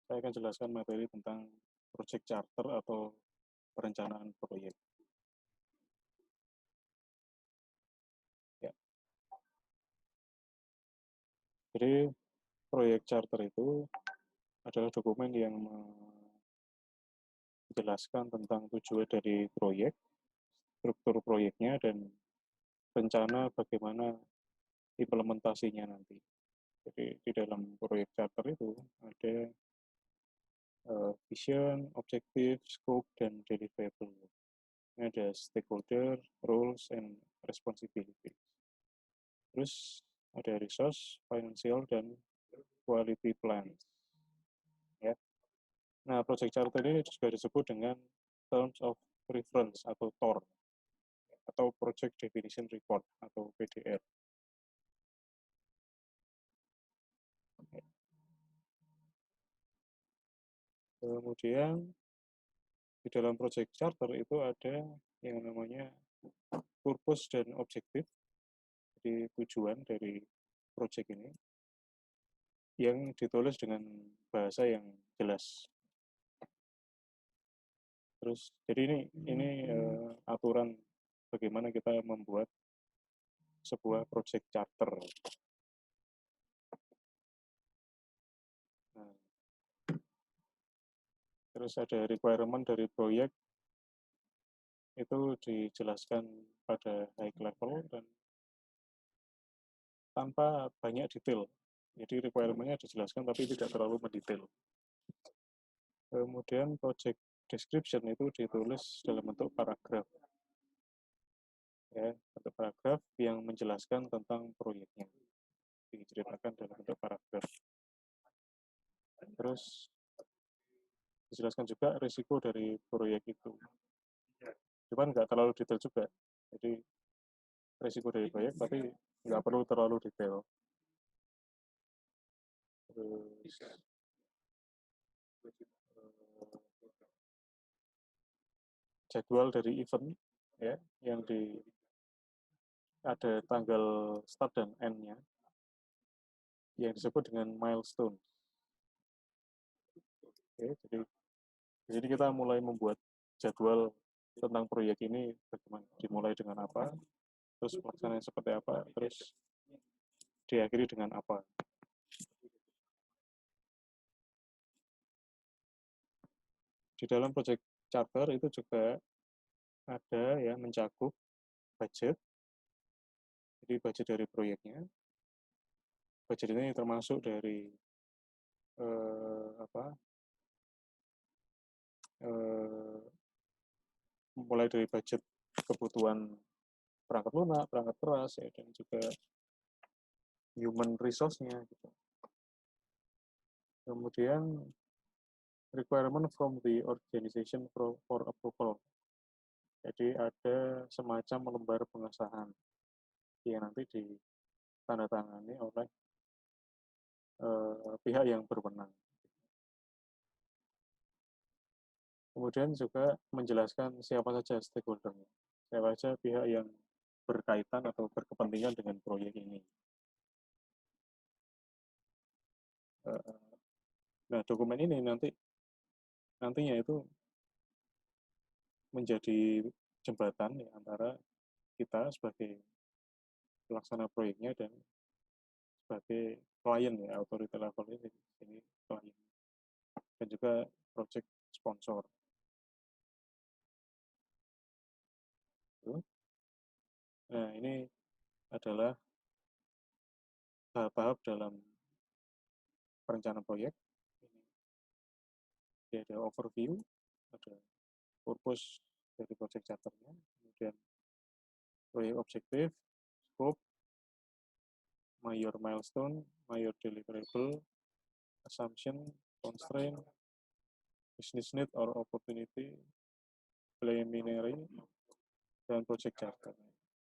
Saya akan jelaskan materi tentang project charter atau perencanaan proyek. Ya. Jadi proyek charter itu adalah dokumen yang menjelaskan tentang tujuan dari proyek, struktur proyeknya, dan rencana bagaimana implementasinya nanti. Jadi di dalam proyek charter itu ada vision, objektif, scope, dan deliverable. Ini ada stakeholder, roles, and responsibility. Terus ada resource, financial, dan quality plan. Ya. Nah, project charter ini juga disebut dengan Terms of Reference atau TOR, atau Project Definition Report atau PDR. Kemudian di dalam project charter itu ada yang namanya purpose dan objektif, jadi tujuan dari project ini yang ditulis dengan bahasa yang jelas. Terus jadi ini aturan bagaimana kita membuat sebuah project charter. Nah, terus ada requirement dari proyek itu dijelaskan pada high level dan tanpa banyak detail. Jadi requirement-nya dijelaskan tapi tidak terlalu mendetail. Kemudian project description itu ditulis dalam bentuk paragraf. Ya, bentuk paragraf yang menjelaskan tentang proyeknya. Diceritakan dalam bentuk paragraf. Terus dijelaskan juga risiko dari proyek itu. Cuman nggak terlalu detail juga. Jadi risiko dari proyek tapi nggak perlu terlalu detail. Terus jadwal dari event ya yang ada tanggal start dan end-nya yang disebut dengan milestone. Oke, jadi kita mulai membuat jadwal tentang proyek ini bagaimana dimulai dengan apa, terus pelaksanaan seperti apa, terus diakhiri dengan apa. Di dalam project charter itu juga ada ya mencakup budget, jadi budget dari proyeknya. Budget ini termasuk dari mulai dari budget kebutuhan perangkat lunak, perangkat keras, ya, dan juga human resource-nya. Gitu. Kemudian requirement from the organization for approval. Jadi ada semacam lembar pengesahan yang nanti ditandatangani oleh pihak yang berwenang. Kemudian juga menjelaskan siapa saja stakeholder-nya, siapa saja pihak yang berkaitan atau berkepentingan dengan proyek ini. Nah, dokumen ini nantinya itu menjadi jembatan ya, antara kita sebagai pelaksana proyeknya dan sebagai klien ya, authority level ini klien dan juga project sponsor. Nah, ini adalah tahap-tahap dalam perencanaan proyek. Jadi ada overview, ada purpose dari project charter-nya, kemudian proyek objektif, scope, major milestone, major deliverable, assumption, constraint, business need or opportunity, preliminary, dan project charter.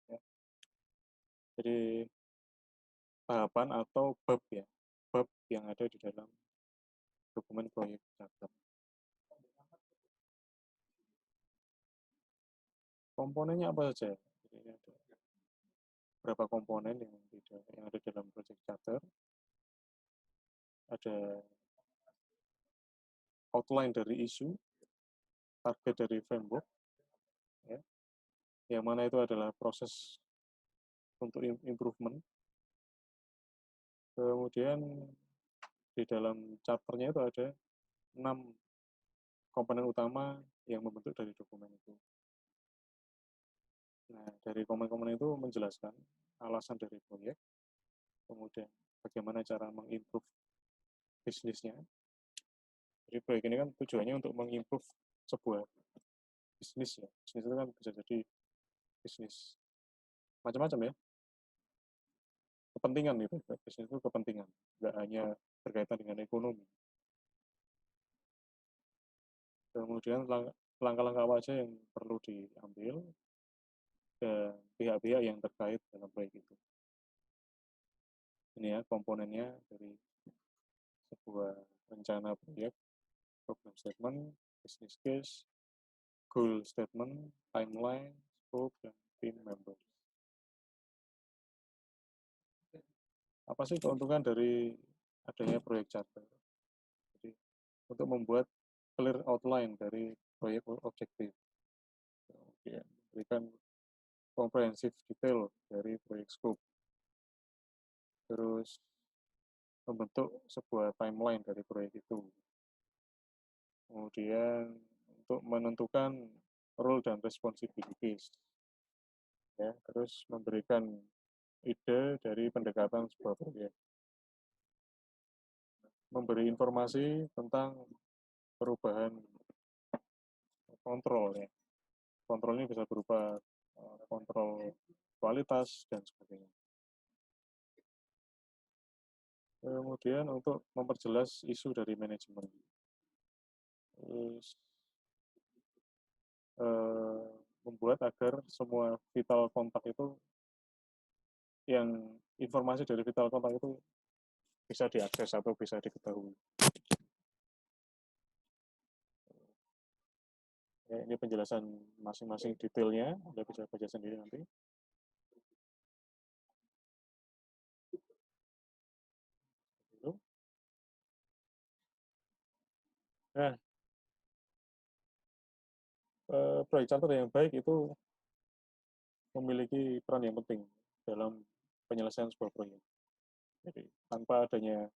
Ya. Jadi tahapan atau bab ya, bab yang ada di dalam dokumen proyek charter. Komponennya apa saja? Jadi ada beberapa komponen yang ada dalam project charter. Ada outline dari isu, target dari framework, ya, yang mana itu adalah proses untuk improvement. Kemudian di dalam charternya itu ada 6 komponen utama yang membentuk dari dokumen itu. Nah, dari komponen-komponen itu menjelaskan alasan dari proyek, kemudian bagaimana cara mengimprove bisnisnya. Jadi proyek ini kan tujuannya untuk mengimprove sebuah bisnis ya. Bisnis itu kan bisa jadi bisnis macam-macam ya. Kepentingan itu, bisnis itu kepentingan, nggak hanya berkaitan dengan ekonomi. Kemudian langkah-langkah apa aja yang perlu diambil dan pihak-pihak yang terkait dalam proyek itu. Ini ya komponennya dari sebuah rencana proyek, program statement, business case, goal statement, timeline, scope, dan team members. Apa sih keuntungan dari adanya proyek charter? Jadi, untuk membuat clear outline dari proyek objektif, kemudian memberikan komprehensif detail dari proyek scope, terus membentuk sebuah timeline dari proyek itu, kemudian untuk menentukan role dan responsibilities, ya, terus memberikan ide dari pendekatan sebuah proyek, memberi informasi tentang perubahan kontrol ya. Kontrolnya bisa berupa kontrol kualitas dan sebagainya. Kemudian untuk memperjelas isu dari manajemen. Terus membuat agar semua vital kontak itu, yang informasi dari vital kontak itu bisa diakses atau bisa diketahui. Ya, ini penjelasan masing-masing detailnya, Anda bisa baca sendiri nanti. Nah, proyek charter yang baik itu memiliki peran yang penting dalam penyelesaian sebuah proyek. Jadi, tanpa adanya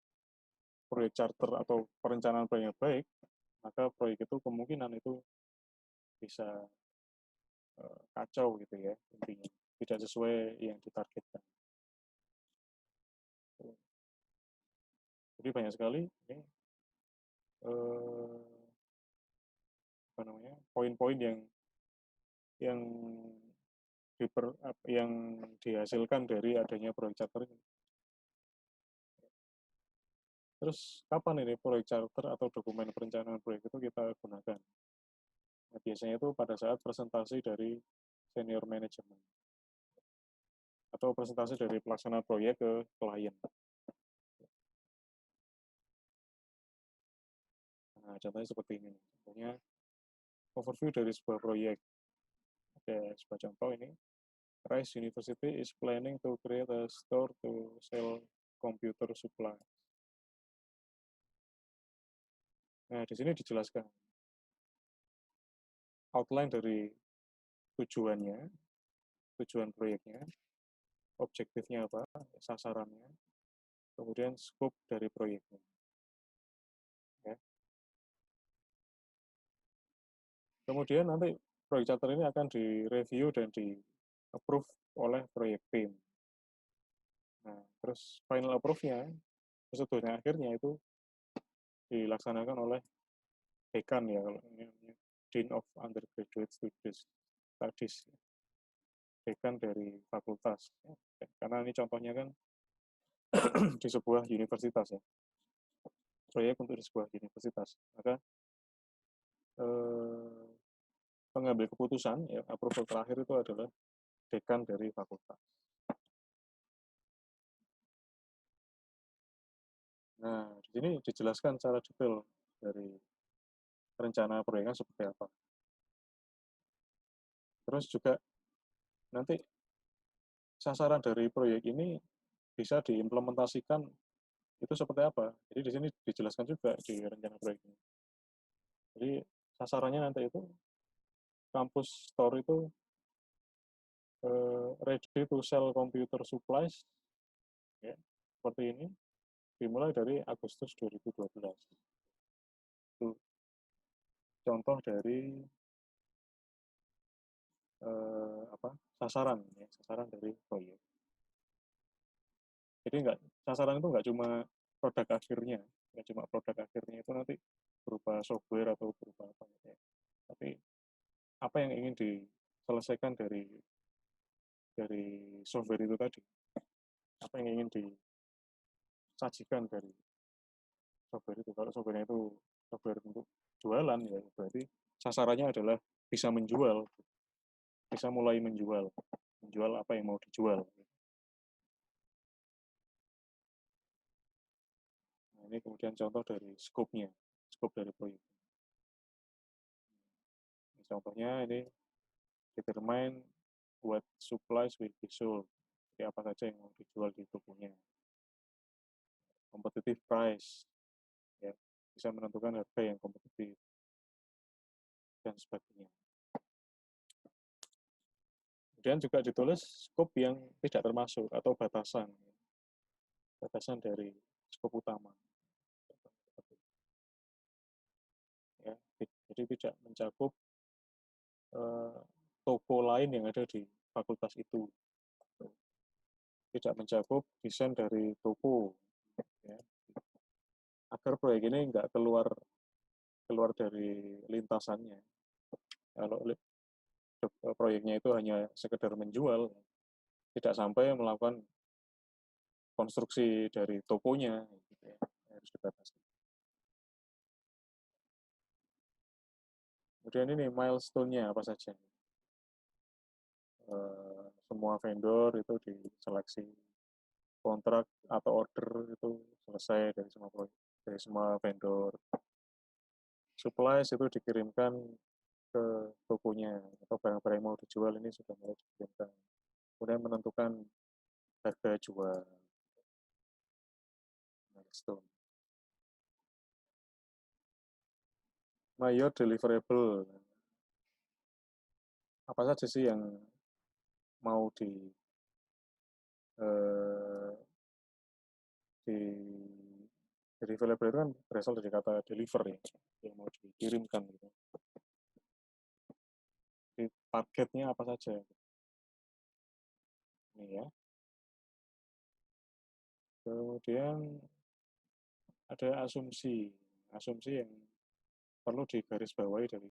proyek charter atau perencanaan proyek yang baik, maka proyek itu kemungkinan itu bisa kacau gitu ya, intinya. Tidak sesuai yang ditargetkan. Jadi banyak sekali ini poin-poin yang dihasilkan dari adanya proyek charter. Terus kapan ini proyek charter atau dokumen perencanaan proyek itu kita gunakan? Nah, biasanya itu pada saat presentasi dari senior manajemen atau presentasi dari pelaksana proyek ke klien. Nah, contohnya seperti ini. Contohnya overview dari sebuah proyek. Oke, sebuah contoh ini. Rice University is planning to create a store to sell computer supply. Nah, di sini dijelaskan outline dari tujuannya, tujuan proyeknya, objektifnya apa, sasarannya, kemudian scope dari proyeknya. Ya. Kemudian nanti proyek charter ini akan direview dan di-approve oleh proyek tim. Nah, terus final approve-nya, prosedurnya akhirnya itu dilaksanakan oleh dekan ya, kalau ini namanya Dean of Undergraduate Studies, dekan dari fakultas. Ya. Karena ini contohnya kan di sebuah universitas ya, proyek untuk di sebuah universitas. Maka pengambil keputusan, ya, approval terakhir itu adalah dekan dari fakultas. Nah, di sini dijelaskan secara detail dari rencana proyeknya seperti apa. Terus juga nanti sasaran dari proyek ini bisa diimplementasikan itu seperti apa. Jadi di sini dijelaskan juga di rencana proyek ini. Jadi sasarannya nanti itu kampus store itu ready to sell computer supplies, ya, seperti ini, dimulai dari Agustus 2012. Itu contoh dari sasaran, ya, sasaran dari proyek. Jadi sasaran itu nggak cuma produk akhirnya, nggak cuma produk akhirnya itu nanti berupa software atau berupa apa ya. Tapi apa yang ingin diselesaikan dari software itu tadi, apa yang ingin disajikan dari software itu. Kalau softwarenya itu software untuk jualan, ya berarti sasarannya adalah bisa menjual, bisa mulai menjual apa yang mau dijual. Nah, ini kemudian contoh dari scope-nya, scope dari proyek. Contohnya ini determine what supplies will be sold. Jadi apa saja yang mau dijual di tokonya. Competitive price, ya, bisa menentukan harga yang kompetitif dan sebagainya. Kemudian juga ditulis skop yang tidak termasuk atau batasan dari skop utama. Ya, jadi tidak mencakup toko lain yang ada di fakultas itu, tidak mencakup desain dari toko, ya, agar proyek ini nggak keluar dari lintasannya. Kalau proyeknya itu hanya sekedar menjual, tidak sampai melakukan konstruksi dari tokonya, gitu ya, harus dibatasi. Kemudian ini milestone-nya apa saja? Semua vendor itu diseleksi, kontrak atau order itu selesai dari semua vendor. Supplies itu dikirimkan ke tokonya atau barang-barang yang mau dijual ini sudah mulai dikirimkan. Kemudian menentukan harga jual, milestone. Major deliverable, apa saja sih yang mau eh, di deliverable itu kan berasal dari kata deliver, ya, yang mau dikirimkan gitu. Jadi targetnya apa saja ini, ya. Kemudian ada asumsi yang perlu digarisbawahi dari